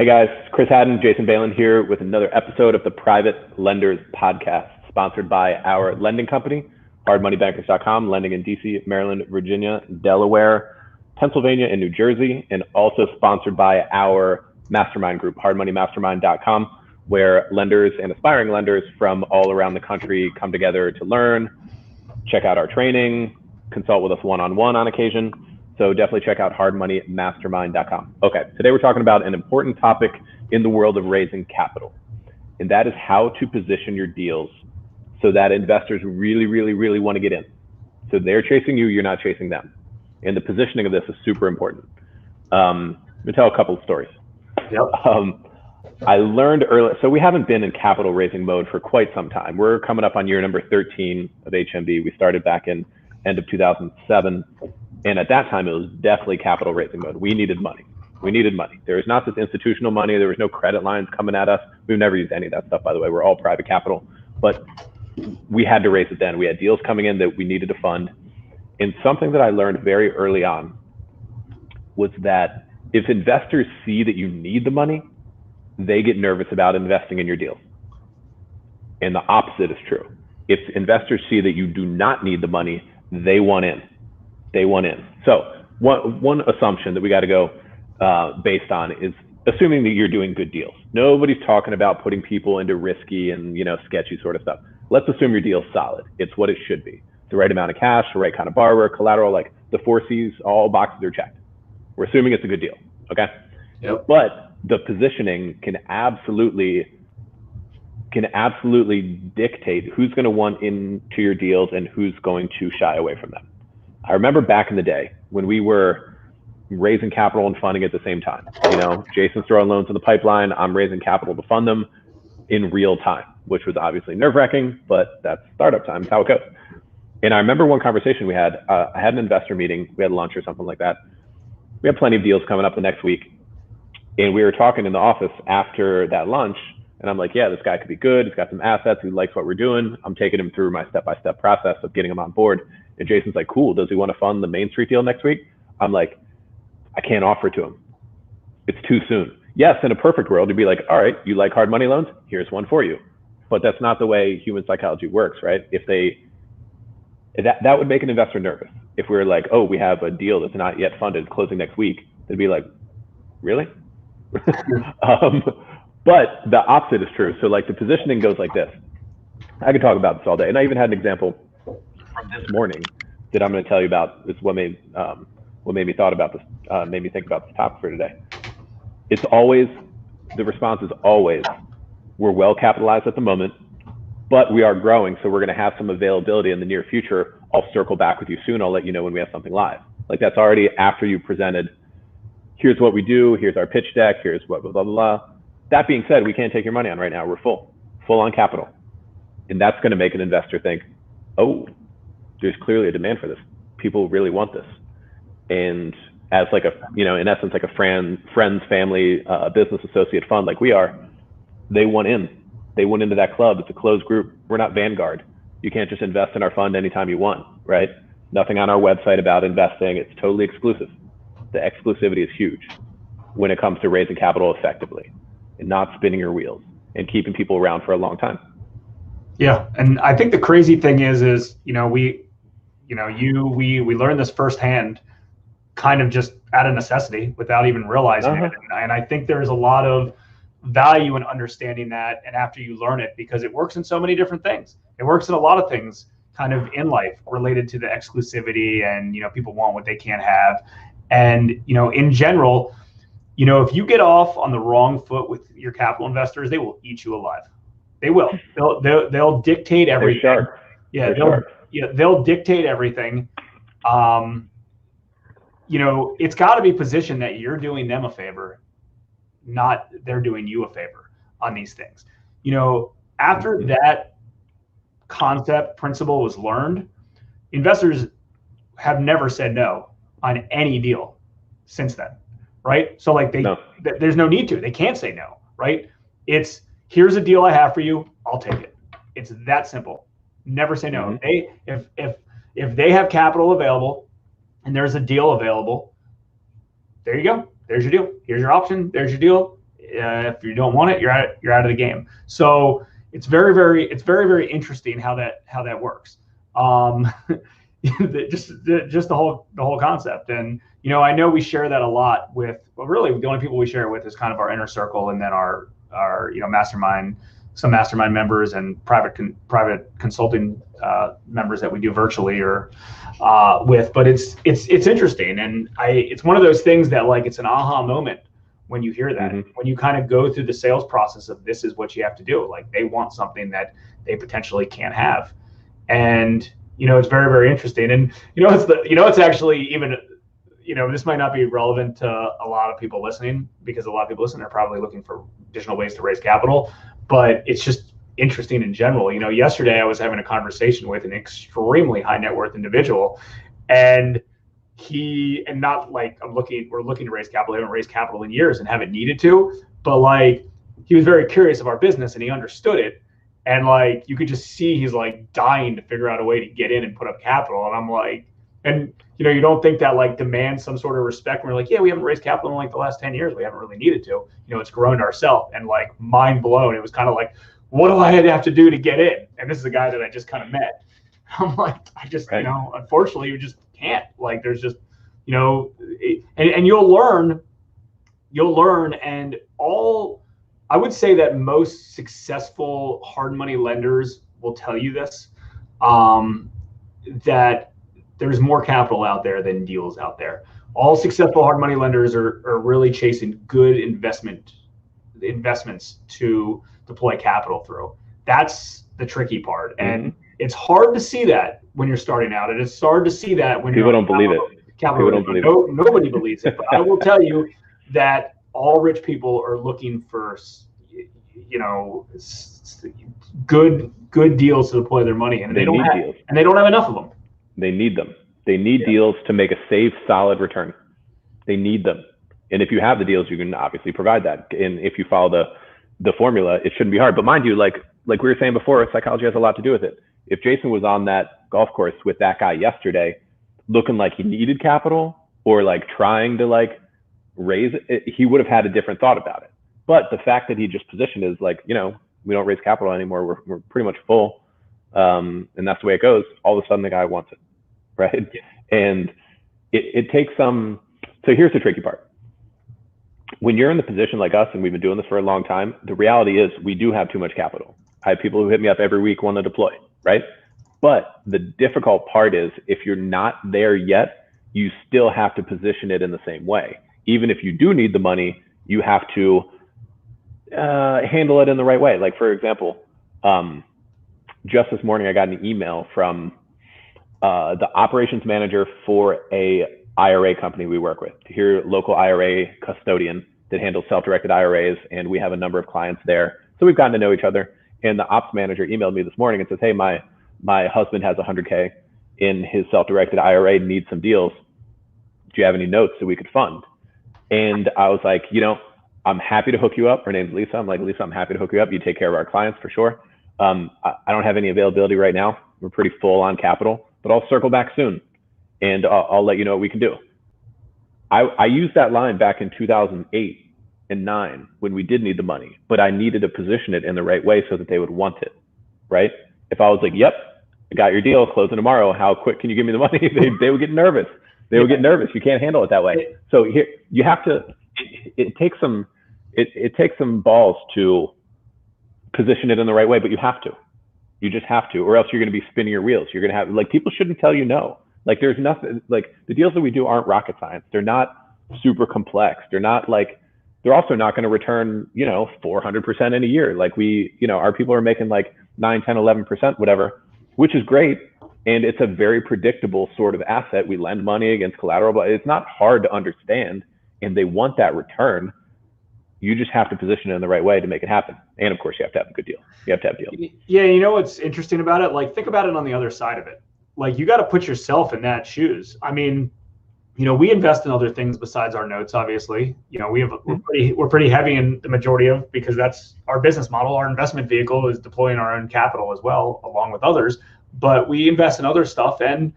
Hey guys, Chris Haddon, Jason Balin here with another episode of the Private Lenders Podcast, sponsored by our lending company, hardmoneybankers.com, lending in DC, Maryland, Virginia, Delaware, Pennsylvania, and New Jersey, and also sponsored by our mastermind group, hardmoneymastermind.com, where lenders and aspiring lenders from all around the country come together to learn, check out our training, consult with us one-on-one on occasion. So definitely check out hardmoneymastermind.com. Okay, today we're talking about an important topic in the world of raising capital, and that is how to position your deals so that investors really, really, really want to get in. So they're chasing you, you're not chasing them. And the positioning of this is super important. Let me tell a couple of stories. Yep. I learned early, so we haven't been in capital raising mode for quite some time. We're coming up on year number 13 of HMB. We started back in end of 2007. And at that time, it was definitely capital raising mode. We needed money. We needed money. There was not this institutional money. There was no credit lines coming at us. We've never used any of that stuff, by the way. We're all private capital. But we had to raise it then. We had deals coming in that we needed to fund. And something that I learned very early on was that if investors see that you need the money, they get nervous about investing in your deals. And the opposite is true. If investors see that you do not need the money, they want in. They want in. So one assumption that we got to go based on is assuming that you're doing good deals. Nobody's talking about putting people into risky and sketchy sort of stuff. Let's assume your deal's solid. It's what it should be. The right amount of cash, the right kind of borrower, collateral, like the 4 C's, all boxes are checked. We're assuming it's a good deal, okay? Yep. But the positioning can absolutely dictate who's going to want into your deals and who's going to shy away from them. I remember back in the day when we were raising capital and funding at the same time. Jason's throwing loans in the pipeline. I'm raising capital to fund them in real time, which was obviously nerve-wracking, but that's startup time. It's how it goes. And I remember one conversation we had. I had an investor meeting. We had lunch or something like that. We had plenty of deals coming up the next week. And we were talking in the office after that lunch. And I'm like, yeah, this guy could be good. He's got some assets. He likes what we're doing. I'm taking him through my step-by-step process of getting him on board. And Jason's like, cool. Does he want to fund the Main Street deal next week? I'm like, I can't offer it to him. It's too soon. Yes, in a perfect world, you'd be like, all right, you like hard money loans? Here's one for you. But that's not the way human psychology works, right? That would make an investor nervous. If we were like, oh, we have a deal that's not yet funded closing next week, they'd be like, really? But the opposite is true. So like the positioning goes like this. I could talk about this all day. And I even had an example from this morning that I'm going to tell you about. It's what made me think about this topic for today. The response is always, we're well capitalized at the moment, but we are growing. So we're going to have some availability in the near future. I'll circle back with you soon. I'll let you know when we have something live. Like that's already after you presented, here's what we do. Here's our pitch deck. Here's what blah, blah, blah. That being said, we can't take your money on right now. We're full on capital. And that's going to make an investor think, oh, there's clearly a demand for this. People really want this. And as like in essence, like a friends, family, business associate fund like we are, they want in. They want into that club. It's a closed group. We're not Vanguard. You can't just invest in our fund anytime you want, right? Nothing on our website about investing. It's totally exclusive. The exclusivity is huge when it comes to raising capital effectively and not spinning your wheels and keeping people around for a long time. Yeah, and I think the crazy thing is we learned this firsthand, kind of just out of necessity without even realizing it. And I think there's a lot of value in understanding that, and after you learn it, because it works in so many different things. It works in a lot of things kind of in life related to the exclusivity and people want what they can't have. And in general, if you get off on the wrong foot with your capital investors, they will eat you alive. They will. They'll dictate everything. They're sharp. Yeah, they'll dictate everything. It's got to be positioned that you're doing them a favor, not they're doing you a favor on these things. After that principle was learned, investors have never said no on any deal since then, right? So like there's no need to. They can't say no, right? It's here's a deal I have for you. I'll take it. It's that simple. Never say no. If they have capital available and there's a deal available, there you go. There's your deal. Here's your option. There's your deal. if you don't want it, you're out of the game. So it's very interesting how that works. just the whole concept. And I know we share that a lot with, well, really the only people we share it with is kind of our inner circle, and then our mastermind, some mastermind members and private consulting members that we do virtually or with. But it's interesting, and it's one of those things that, like, it's an aha moment when you hear that, when you kind of go through the sales process of, this is what you have to do. Like, they want something that they potentially can't have. And it's very, very interesting. And it's actually even, this might not be relevant to a lot of people listening, because a lot of people listening are probably looking for additional ways to raise capital, but it's just interesting in general. Yesterday I was having a conversation with an extremely high net worth individual, and not like we're looking to raise capital. We haven't raised capital in years and haven't needed to, but like, he was very curious of our business and he understood it. And like, you could just see he's like dying to figure out a way to get in and put up capital. And I'm like, and you don't think that like demands some sort of respect when we're like, yeah, we haven't raised capital in like the last 10 years. We haven't really needed to, it's grown ourselves. And like, mind blown. It was kind of like, what do I have to do to get in? And this is a guy that I just kind of met. I'm like, I just, right. Unfortunately, you just can't. Like, there's just, and you'll learn, and I would say that most successful hard money lenders will tell you this, that there's more capital out there than deals out there. All successful hard money lenders are really chasing good investments to deploy capital through. That's the tricky part. And it's hard to see that when you're starting out. And it's hard to see that when people don't believe it. Nobody believes it. But I will tell you that all rich people are looking for, good deals to deploy their money in, and they don't have enough of them. They need them. They need deals to make a safe, solid return. They need them. And if you have the deals, you can obviously provide that. And if you follow the formula, it shouldn't be hard. But mind you, like we were saying before, psychology has a lot to do with it. If Jason was on that golf course with that guy yesterday, looking like he needed capital or like trying to like raise it, he would have had a different thought about it. But the fact that he just positioned is like, we don't raise capital anymore. We're pretty much full. And that's the way it goes. All of a sudden the guy wants it, right? And it takes some, so here's the tricky part. When you're in the position like us, and we've been doing this for a long time, the reality is we do have too much capital. I have people who hit me up every week want to deploy, right? But the difficult part is, if you're not there yet, you still have to position it in the same way. Even if you do need the money, you have to handle it in the right way. Like, for example, just this morning, I got an email from the operations manager for a IRA company we work with, here, local IRA custodian that handles self-directed IRAs. And we have a number of clients there. So we've gotten to know each other. And the ops manager emailed me this morning and says, hey, my husband has $100K in his self-directed IRA, needs some deals. Do you have any notes that we could fund? And I was like, I'm happy to hook you up. Her name's Lisa. I'm like, Lisa, I'm happy to hook you up. You take care of our clients for sure. I don't have any availability right now. We're pretty full on capital, but I'll circle back soon and I'll let you know what we can do. I used that line back in 2008 and 2009 when we did need the money, but I needed to position it in the right way so that they would want it, right? If I was like, yep, I got your deal, closing tomorrow, how quick can you give me the money? They would get nervous. They would get nervous. You can't handle it that way. So here, you have to, it takes some balls to position it in the right way, but you have to. You just have to, or else you're going to be spinning your wheels. You're going to have, like, people shouldn't tell you no. Like, there's nothing, like, the deals that we do aren't rocket science. They're not super complex. They're not like, they're also not going to return, 400% in a year. Like, our people are making like 9, 10, 11%, whatever, which is great. And it's a very predictable sort of asset. We lend money against collateral, but it's not hard to understand. And they want that return. You just have to position it in the right way to make it happen. And of course, you have to have a good deal. You have to have deals. Yeah, what's interesting about it? Like, think about it on the other side of it. Like, you got to put yourself in that shoes. I mean, we invest in other things besides our notes, obviously. We're pretty heavy in the majority of, because that's our business model. Our investment vehicle is deploying our own capital as well, along with others. But we invest in other stuff, and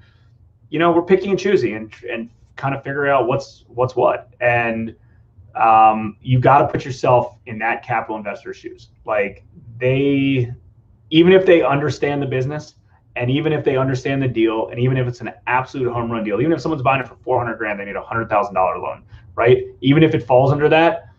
we're picking and choosing and kind of figure out what's what. And you got to put yourself in that capital investor's shoes. Like even if they understand the business, and even if they understand the deal, and even if it's an absolute home run deal, even if someone's buying it for $400,000, they need a $100,000 loan, right? Even if it falls under that,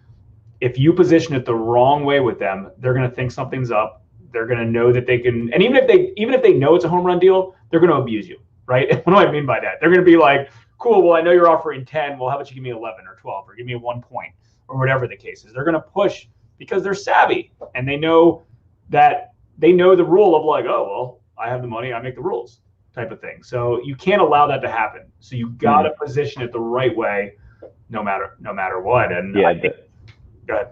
if you position it the wrong way with them, they're going to think something's up. They're going to know that they can, and even if they know it's a home run deal, they're going to abuse you, right? What do I mean by that? They're going to be like, cool, well, I know you're offering 10. Well, how about you give me 11 or 12 or give me 1 point or whatever the case is. They're going to push because they're savvy and they know the rule of like, oh, well, I have the money, I make the rules type of thing. So you can't allow that to happen. So you got to position it the right way, no matter what. And yeah, go ahead.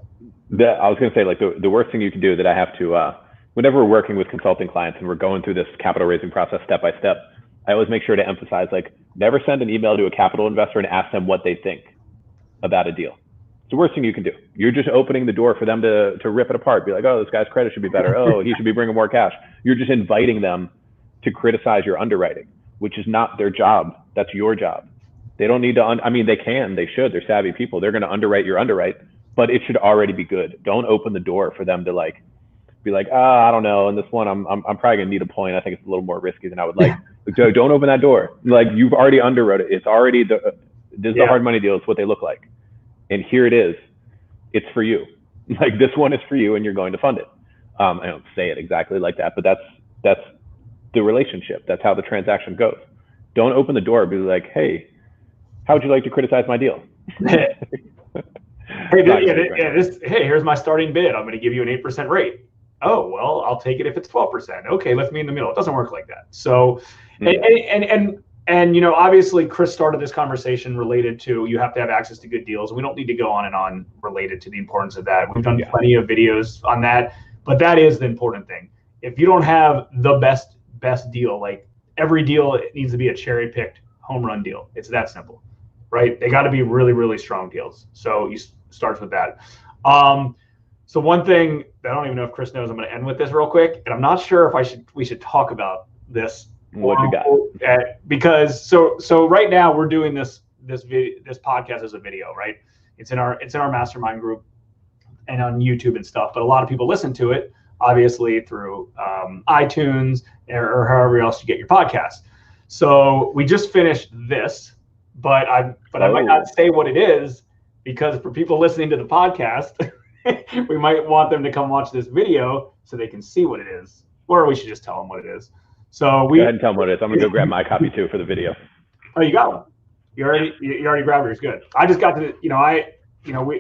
I was going to say, like, the worst thing you can do that I have to, whenever we're working with consulting clients and we're going through this capital raising process step by step, I always make sure to emphasize, like, never send an email to a capital investor and ask them what they think about a deal. It's the worst thing you can do. You're just opening the door for them to rip it apart. Be like, oh, this guy's credit should be better. Oh, he should be bringing more cash. You're just inviting them to criticize your underwriting, which is not their job. That's your job. They don't need to, they should, they're savvy people. They're going to underwrite your underwrite, but it should already be good. Don't open the door for them to like, be like, I don't know. And this one, I'm probably gonna need a point. I think it's a little more risky than I would like. So don't open that door. Like, you've already underwrote it. It's already this is the hard money deal. It's what they look like. And here it is. It's for you. Like, this one is for you and you're going to fund it. I don't say it exactly like that, but that's the relationship. That's how the transaction goes. Don't open the door. Be like, hey, how would you like to criticize my deal? Hey, here's my starting bid. I'm going to give you an 8% rate. Oh, well, I'll take it if it's 12%. Okay, let's meet in the middle. It doesn't work like that. So, and obviously Chris started this conversation related to, you have to have access to good deals. We don't need to go on and on related to the importance of that. We've done plenty of videos on that, but that is the important thing. If you don't have the best deal, like every deal, it needs to be a cherry picked home run deal. It's that simple, right? They got to be really, really strong deals. So you starts with that. So one thing that I don't even know if Chris knows, I'm going to end with this real quick, and I'm not sure if we should talk about this. What you got? Because so right now we're doing this podcast as a video, right? It's in our mastermind group and on YouTube and stuff. But a lot of people listen to it, obviously through iTunes or however else you get your podcast. So we just finished this, but I might not say what it is, because for people listening to the podcast, we might want them to come watch this video so they can see what it is, or we should just tell them what it is. So go ahead and tell them what it is. I'm gonna go grab my copy too for the video. Oh, you got one. You already grabbed yours. Good. I just got to, a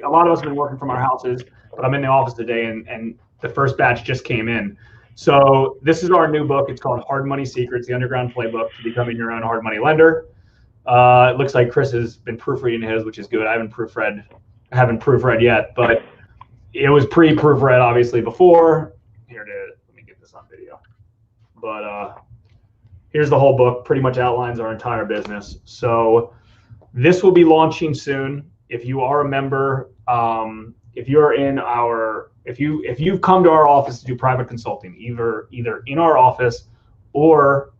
lot of us have been working from our houses, but I'm in the office today, and the first batch just came in. So this is our new book. It's called Hard Money Secrets: The Underground Playbook to Becoming Your Own Hard Money Lender. It looks like Chris has been proofreading his, which is good. I haven't proofread yet, but it was pre-proofread obviously before. Let me get this on video. But here's the whole book. Pretty much outlines our entire business. So this will be launching soon. If you are a member, if you've come to our office to do private consulting, either in our office or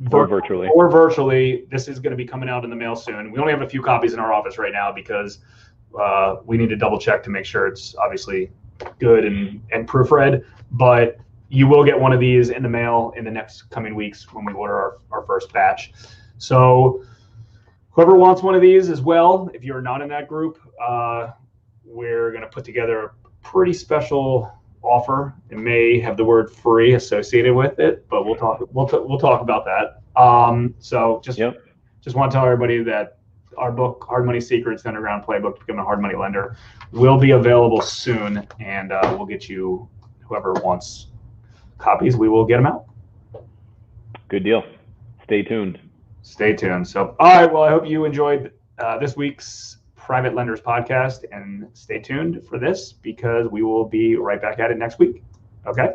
virtually, this is going to be coming out in the mail soon. We only have a few copies in our office right now because we need to double check to make sure it's obviously good and proofread. But you will get one of these in the mail in the next coming weeks when we order our first batch. So whoever wants one of these as well, if you're not in that group, we're going to put together a pretty special offer. It may have the word free associated with it, but we'll talk about that. So just want to tell everybody that our book, Hard Money Secrets: The Underground Playbook to Become a Hard Money Lender, will be available soon, and we'll get you, whoever wants copies, we will get them out. Good deal. Stay tuned. So, all right. Well, I hope you enjoyed this week's Private Lenders podcast, and stay tuned for this because we will be right back at it next week. Okay.